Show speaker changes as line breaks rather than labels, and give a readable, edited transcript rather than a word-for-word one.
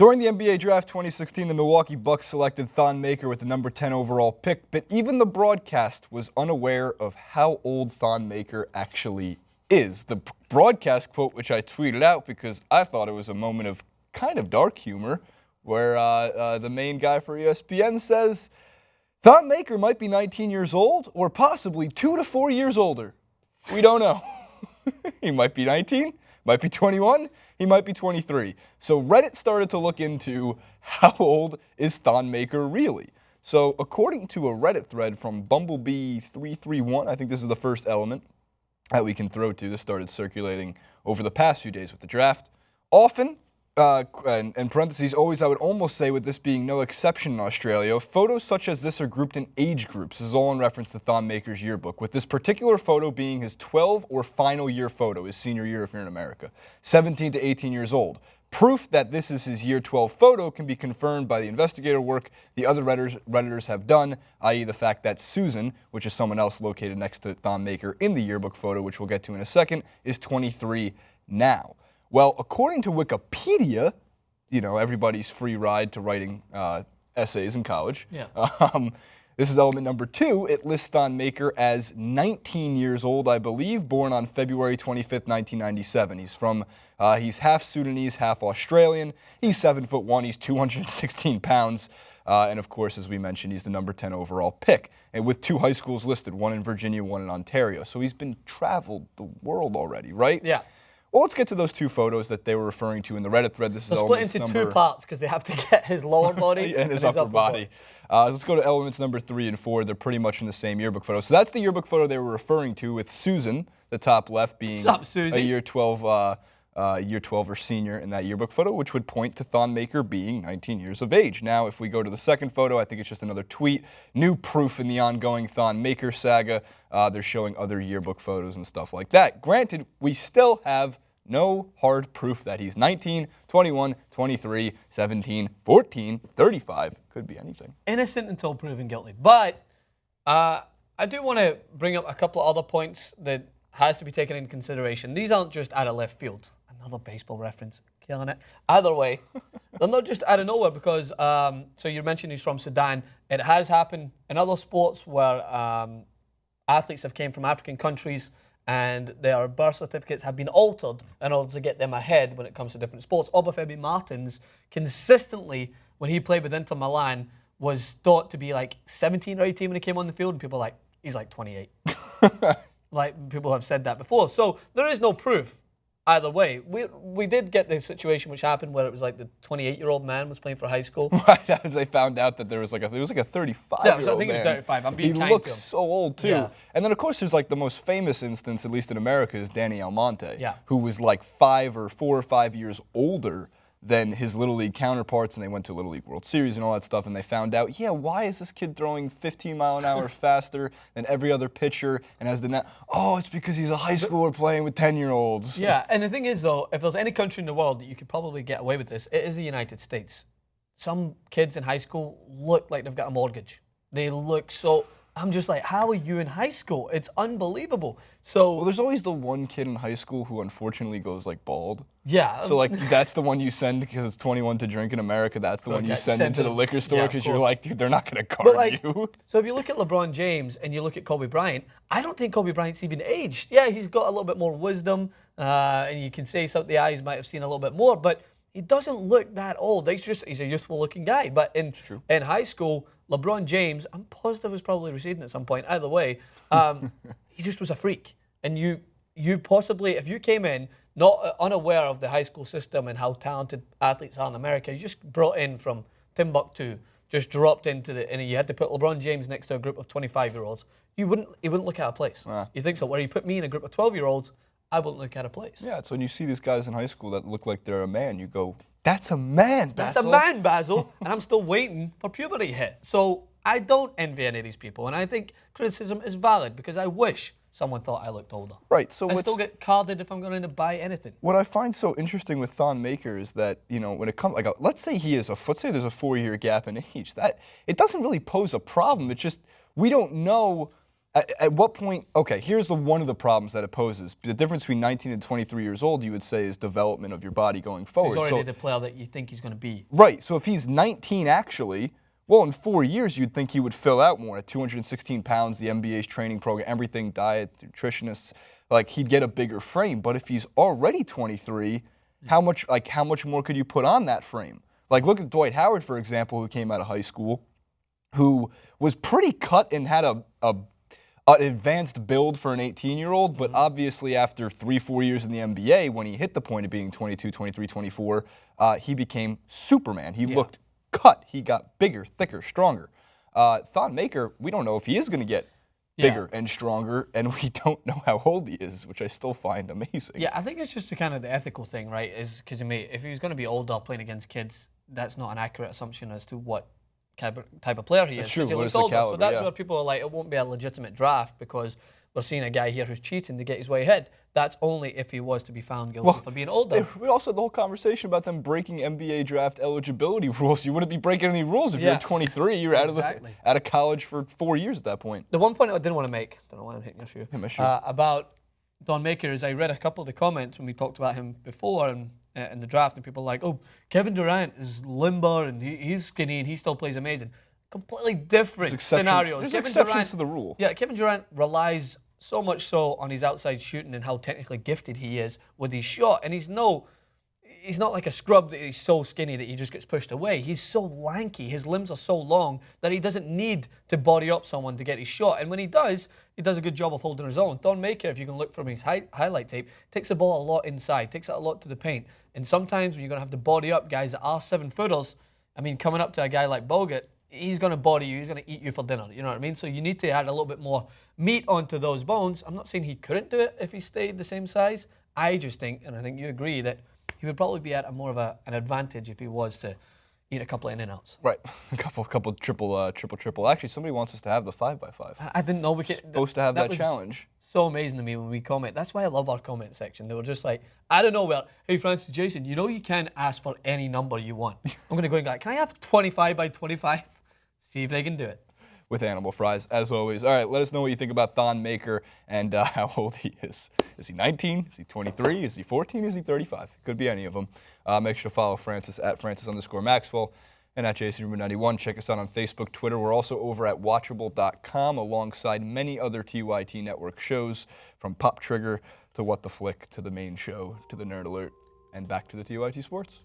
During the NBA Draft 2016, the Milwaukee Bucks selected Thon Maker with the number 10 overall pick, but even the broadcast was unaware of how old Thon Maker actually is. The broadcast quote, which I tweeted out because I thought it was a moment of kind of dark humor, where the main guy for ESPN says, Thon Maker might be 19 years old or possibly 2 to 4 years older. We don't know. He might be 19, might be 21, he might be 23. So Reddit started to look into how old is Thon Maker really. So according to a Reddit thread from Bumblebee331, I think this is the first element that we can throw to. This started circulating over the past few days with the draft. Often, in parentheses, always, I would almost say, with this being no exception in Australia, photos such as this are grouped in age groups. This is all in reference to Thon Maker's yearbook, with this particular photo being his 12 or final year photo, his senior year if you're in America, 17 to 18 years old. Proof that this is his year 12 photo can be confirmed by the investigator work the other Redditors have done, i.e. the fact that Susan, which is someone else located next to Thon Maker in the yearbook photo, which we'll get to in a second, is 23 now. Well, according to Wikipedia, you know, everybody's free ride to writing essays in college. Yeah. This is element number 2. It lists Thon Maker as 19 years old, I believe, born on February 25th, 1997. He's half Sudanese, half Australian. He's 7'1", he's 216 pounds. And of course, as we mentioned, he's the number 10 overall pick. And with 2 high schools listed, one in Virginia, one in Ontario. So he's been traveled the world already, right? Yeah. Well, let's get to those 2 photos that they were referring to in the Reddit thread. This is
split into 2 parts because they have to get his lower body
and his upper body. Let's go to elements number 3 and 4. They're pretty much in the same yearbook photo. So that's the yearbook photo they were referring to, with Susan, the top left, being a year 12 or senior in that yearbook photo, which would point to Thon Maker being 19 years of age. Now, if we go to the second photo, I think it's just another tweet. New proof in the ongoing Thon Maker saga. They're showing other yearbook photos and stuff like that. Granted, we still have no hard proof that he's 19, 21, 23, 17, 14, 35. Could be anything.
Innocent until proven guilty. But I do want to bring up a couple of other points that has to be taken into consideration. These aren't just out of left field. Another baseball reference. Killing it. Either way, they're not just out of nowhere because, so you mentioned he's from Sudan. It has happened in other sports where athletes have came from African countries and their birth certificates have been altered in order to get them ahead when it comes to different sports. Obafemi Martins consistently, when he played with Inter Milan, was thought to be like 17 or 18 when he came on the field, and people are like, he's like 28. Like, people have said that before. So there is no proof either way. We did get the situation which happened where it was like the 28-year-old man was playing for high school.
Right, as they found out that there was like a 35-year-old
man. I think it was 35. I'm being kind to him.
He looks so old too. Yeah. And then of course there's like the most famous instance, at least in America, is Danny Almonte, who was like 4 or 5 years older than his Little League counterparts, and they went to Little League World Series and all that stuff, and they found out, yeah, why is this kid throwing 15 mile an hour faster than every other pitcher and has the net? Oh, it's because he's a high schooler playing with 10-year-olds.
Yeah, and the thing is, though, if there's any country in the world that you could probably get away with this, it is the United States. Some kids in high school look like they've got a mortgage. They look so... I'm just like, how are you in high school? It's unbelievable. So,
well, there's always the one kid in high school who unfortunately goes like bald.
Yeah.
So like that's the one you send because it's 21 to drink in America. That's the one you send into the liquor store because you're like, dude, they're not going to card you.
So if you look at LeBron James and you look at Kobe Bryant, I don't think Kobe Bryant's even aged. Yeah, he's got a little bit more wisdom, and you can say some of the eyes might have seen a little bit more, but he doesn't look that old. He's a youthful looking guy. But in high school, LeBron James, I'm positive was probably receding at some point. Either way, he just was a freak. And you possibly, if you came in not unaware of the high school system and how talented athletes are in America, you just brought in from Timbuktu, just dropped into and you had to put LeBron James next to a group of 25-year-olds. He wouldn't look out of place. You think so? Where you put me in a group of 12-year-olds, I wouldn't look out of place.
Yeah, so when you see these guys in high school that look like they're a man, you go, that's a man, Basil.
That's a man, Basil. And I'm still waiting for puberty to hit. So I don't envy any of these people. And I think criticism is valid because I wish someone thought I looked older.
Right. So
I still get carded if I'm going to buy anything.
What I find so interesting with Thon Maker is that, you know, when it comes, like, let's say there's a 4-year gap in age, that it doesn't really pose a problem. It's just we don't know At what point, okay, here's one of the problems that it poses. The difference between 19 and 23 years old, you would say, is development of your body going forward.
So he's already the player that you think he's going to be.
Right, so if he's 19 actually, well, in 4 years, you'd think he would fill out more. At 216 pounds, the NBA's training program, everything, diet, nutritionists, like he'd get a bigger frame. But if he's already 23, how much more could you put on that frame? Like look at Dwight Howard, for example, who came out of high school, who was pretty cut and had an advanced build for an 18-year-old, but obviously after 3-4 years in the NBA, when he hit the point of being 22, 23, 24, he became Superman. He looked cut. He got bigger, thicker, stronger. Thon Maker, we don't know if he is going to get bigger and stronger, and we don't know how old he is, which I still find amazing.
Yeah, I think it's just kind of the ethical thing, right? Is because if he was going to be older playing against kids, that's not an accurate assumption as to what type of player he is.
That's true.
He looks older, so that's where people are like, it won't be a legitimate draft because we're seeing a guy here who's cheating to get his way ahead. That's only if he was to be found guilty for being older.
We also had the whole conversation about them breaking NBA draft eligibility rules. You wouldn't be breaking any rules if you're 23. You're out of college for 4 years at that point.
The one point I didn't want to make, don't know why I'm hitting your shoe, about Thon Maker is I read a couple of the comments when we talked about him before and in the draft, and people are like, oh, Kevin Durant is limber and he's skinny and he still plays amazing. Completely different scenarios.
There's exceptions to the rule.
Yeah, Kevin Durant relies so much so on his outside shooting and how technically gifted he is with his shot, and he's not like a scrub that he's so skinny that he just gets pushed away. He's so lanky, his limbs are so long that he doesn't need to body up someone to get his shot, and when he does a good job of holding his own. Thon Maker, if you can look from his highlight tape, takes the ball a lot inside, takes it a lot to the paint, and sometimes when you're going to have to body up guys that are 7-footers, I mean, coming up to a guy like Bogut, he's going to body you, he's going to eat you for dinner, you know what I mean? So you need to add a little bit more meat onto those bones. I'm not saying he couldn't do it if he stayed the same size. I just think, and I think you agree, that he would probably be at more of an advantage if he was to eat a couple of in-and-outs.
Right, a couple triple. Actually, somebody wants us to have the 5x5.
I didn't know we could.
Supposed to have that challenge.
So amazing to me when we comment. That's why I love our comment section. They were just like, I don't know, well, hey Francis, Jason, you know you can ask for any number you want. I'm going to go and go, can I have 25 by 25? See if they can do it.
With animal fries, as always. All right, let us know what you think about Thon Maker and how old he is. Is he 19? Is he 23? Is he 14? Is he 35? Could be any of them. Make sure to follow Francis at Francis_Maxwell and at JasonRuben91. Check us out on Facebook, Twitter. We're also over at Watchable.com alongside many other TYT Network shows, from Pop Trigger to What the Flick to the main show to the Nerd Alert and back to the TYT Sports.